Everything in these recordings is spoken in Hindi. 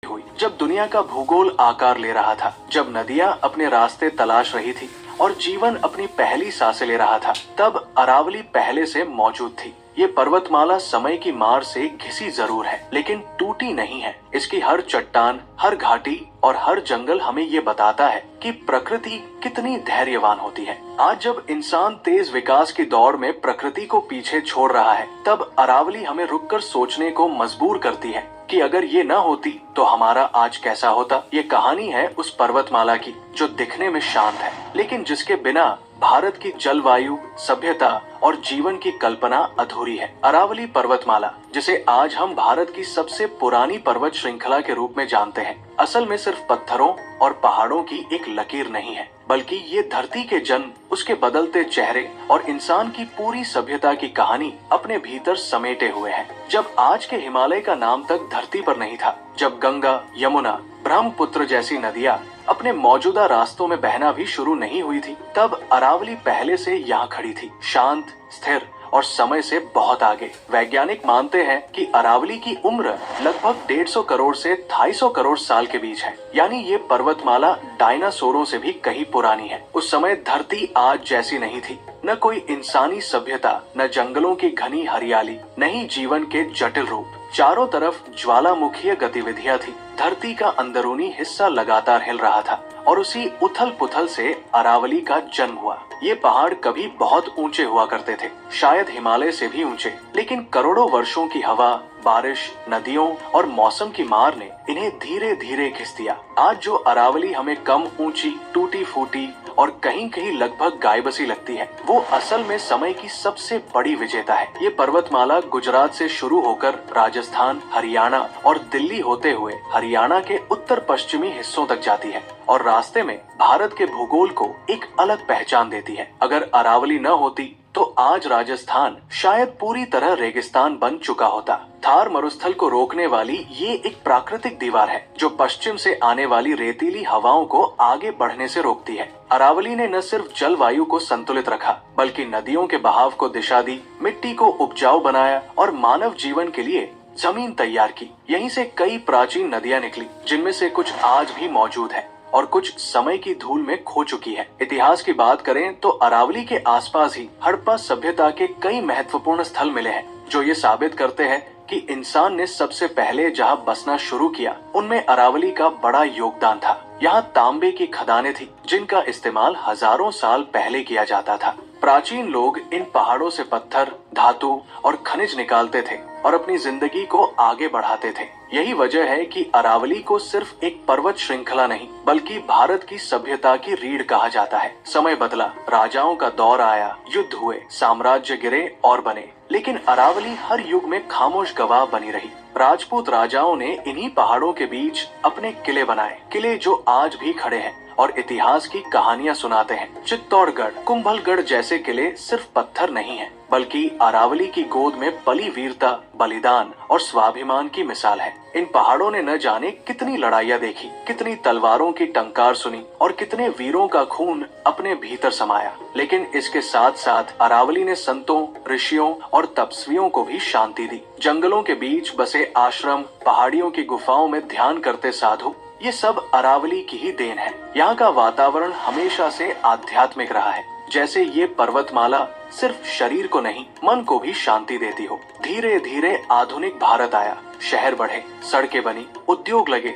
हुई जब दुनिया का भूगोल आकार ले रहा था, जब नदियां अपने रास्ते तलाश रही थी और जीवन अपनी पहली सांसें ले रहा था, तब अरावली पहले से मौजूद थी। ये पर्वतमाला समय की मार से घिसी जरूर है, लेकिन टूटी नहीं है। इसकी हर चट्टान, हर घाटी और हर जंगल हमें ये बताता है कि प्रकृति कितनी धैर्यवान होती है। आज जब इंसान तेज विकास की दौड़ में प्रकृति को पीछे छोड़ रहा है, तब अरावली हमें रुककर सोचने को मजबूर करती है कि अगर ये न होती तो हमारा आज कैसा होता। ये कहानी है उस पर्वतमाला की जो दिखने में शांत है, लेकिन जिसके बिना भारत की जलवायु, सभ्यता और जीवन की कल्पना अधूरी है। अरावली पर्वतमाला, जिसे आज हम भारत की सबसे पुरानी पर्वत श्रृंखला के रूप में जानते हैं, असल में सिर्फ पत्थरों और पहाड़ों की एक लकीर नहीं है, बल्कि ये धरती के जन्म, उसके बदलते चेहरे और इंसान की पूरी सभ्यता की कहानी अपने भीतर समेटे हुए है। जब आज के हिमालय का नाम तक धरती पर नहीं था, जब गंगा, यमुना, ब्रह्मपुत्र जैसी नदियां अपने मौजूदा रास्तों में बहना भी शुरू नहीं हुई थी, तब अरावली पहले से यहाँ खड़ी थी, शांत, स्थिर और समय से बहुत आगे। वैज्ञानिक मानते हैं कि अरावली की उम्र लगभग 150 करोड़ से 250 करोड़ साल के बीच है, यानी ये पर्वतमाला डायनासोरों से भी कहीं पुरानी है। उस समय धरती आज जैसी नहीं थी, न कोई इंसानी सभ्यता, न जंगलों की घनी हरियाली, न ही जीवन के जटिल रूप। चारों तरफ ज्वालामुखीय गतिविधियां थी। धरती का अंदरूनी हिस्सा लगातार हिल रहा था और उसी उथल पुथल से अरावली का जन्म हुआ। ये पहाड़ कभी बहुत ऊंचे हुआ करते थे, शायद हिमालय से भी ऊंचे, लेकिन करोड़ों वर्षों की हवा, बारिश, नदियों और मौसम की मार ने इन्हें धीरे धीरे घिस दिया। आज जो अरावली हमें कम ऊंची, टूटी फूटी और कहीं कहीं लगभग गायबसी लगती है, वो असल में समय की सबसे बड़ी विजेता है। ये पर्वतमाला गुजरात से शुरू होकर राजस्थान, हरियाणा और दिल्ली होते हुए हरियाणा के उत्तर पश्चिमी हिस्सों तक जाती है और रास्ते में भारत के भूगोल को एक अलग पहचान देती है। अगर अरावली न होती तो आज राजस्थान शायद पूरी तरह रेगिस्तान बन चुका होता। थार मरुस्थल को रोकने वाली ये एक प्राकृतिक दीवार है जो पश्चिम से आने वाली रेतीली हवाओं को आगे बढ़ने से रोकती है। अरावली ने न सिर्फ जलवायु को संतुलित रखा, बल्कि नदियों के बहाव को दिशा दी, मिट्टी को उपजाऊ बनाया और मानव जीवन के लिए जमीन तैयार की। यहीं से कई प्राचीन नदियां निकली, जिनमें से कुछ आज भी मौजूद है और कुछ समय की धूल में खो चुकी है। इतिहास की बात करें तो अरावली के आसपास ही हड़प्पा सभ्यता के कई महत्वपूर्ण स्थल मिले हैं, जो ये साबित करते हैं कि इंसान ने सबसे पहले जहां बसना शुरू किया, उनमें अरावली का बड़ा योगदान था। यहाँ तांबे की खदानें थी, जिनका इस्तेमाल हजारों साल पहले किया जाता था। प्राचीन लोग इन पहाड़ों से पत्थर, धातु और खनिज निकालते थे और अपनी जिंदगी को आगे बढ़ाते थे। यही वजह है कि अरावली को सिर्फ एक पर्वत श्रृंखला नहीं, बल्कि भारत की सभ्यता की रीढ़ कहा जाता है। समय बदला, राजाओं का दौर आया, युद्ध हुए, साम्राज्य गिरे और बने, लेकिन अरावली हर युग में खामोश गवाह बनी रही। राजपूत राजाओं ने इन्हीं पहाड़ों के बीच अपने किले बनाए, किले जो आज भी खड़े हैं और इतिहास की कहानियां सुनाते हैं। चित्तौड़गढ़, कुंभलगढ़ जैसे किले सिर्फ पत्थर नहीं हैं, बल्कि अरावली की गोद में पली वीरता, बलिदान और स्वाभिमान की मिसाल है। इन पहाड़ों ने न जाने कितनी लड़ाइयां देखी, कितनी तलवारों की टंकार सुनी और कितने वीरों का खून अपने भीतर समाया। लेकिन इसके साथ साथ अरावली ने संतों, ऋषियों और तपस्वियों को भी शांति दी। जंगलों के बीच बसे आश्रम, पहाड़ियों की गुफाओं में ध्यान करते साधु, ये सब अरावली की ही देन है। यहाँ का वातावरण हमेशा से आध्यात्मिक रहा है, जैसे ये पर्वतमाला सिर्फ शरीर को नहीं, मन को भी शांति देती हो। धीरे धीरे आधुनिक भारत आया, शहर बढ़े, सड़कें बनी, उद्योग लगे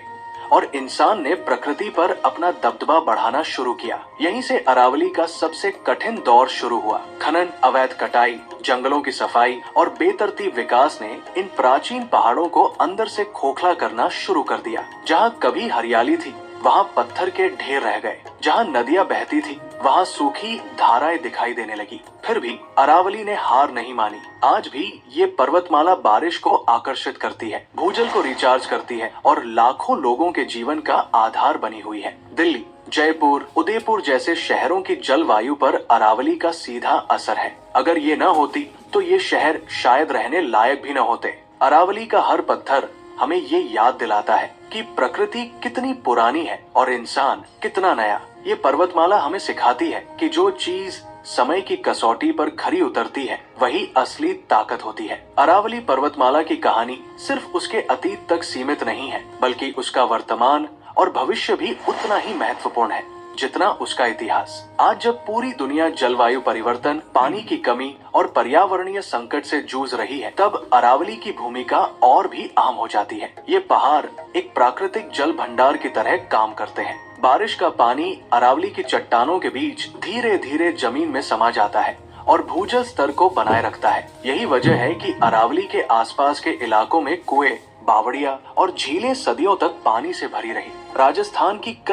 और इंसान ने प्रकृति पर अपना दबदबा बढ़ाना शुरू किया। यहीं से अरावली का सबसे कठिन दौर शुरू हुआ। खनन, अवैध कटाई, जंगलों की सफाई और बेतरतीब विकास ने इन प्राचीन पहाड़ों को अंदर से खोखला करना शुरू कर दिया। जहाँ कभी हरियाली थी, वहाँ पत्थर के ढेर रह गए। जहाँ नदियाँ बहती थी, वहाँ सूखी धाराएं दिखाई देने लगी। फिर भी अरावली ने हार नहीं मानी। आज भी ये पर्वतमाला बारिश को आकर्षित करती है, भूजल को रिचार्ज करती है और लाखों लोगों के जीवन का आधार बनी हुई है। दिल्ली, जयपुर, उदयपुर जैसे शहरों की जलवायु पर अरावली का सीधा असर है। अगर ये न होती तो ये शहर शायद रहने लायक भी न होते। अरावली का हर पत्थर हमें ये याद दिलाता है कि प्रकृति कितनी पुरानी है और इंसान कितना नया। ये पर्वतमाला हमें सिखाती है कि जो चीज समय की कसौटी पर खरी उतरती है वही असली ताकत होती है। अरावली पर्वतमाला की कहानी सिर्फ उसके अतीत तक सीमित नहीं है, बल्कि उसका वर्तमान और भविष्य भी उतना ही महत्वपूर्ण है जितना उसका इतिहास। आज जब पूरी दुनिया जलवायु परिवर्तन, पानी की कमी और पर्यावरणीय संकट से जूझ रही है, तब अरावली की भूमिका और भी अहम हो जाती है। ये पहाड़ एक प्राकृतिक जल भंडार की तरह काम करते हैं। बारिश का पानी अरावली की चट्टानों के बीच धीरे धीरे जमीन में समा जाता है और भूजल स्तर को बनाए रखता है। यही वजह है कि अरावली के आसपास के इलाकों में कुएं, बावड़िया और झीलें सदियों तक पानी से भरी रही। राजस्थान की कई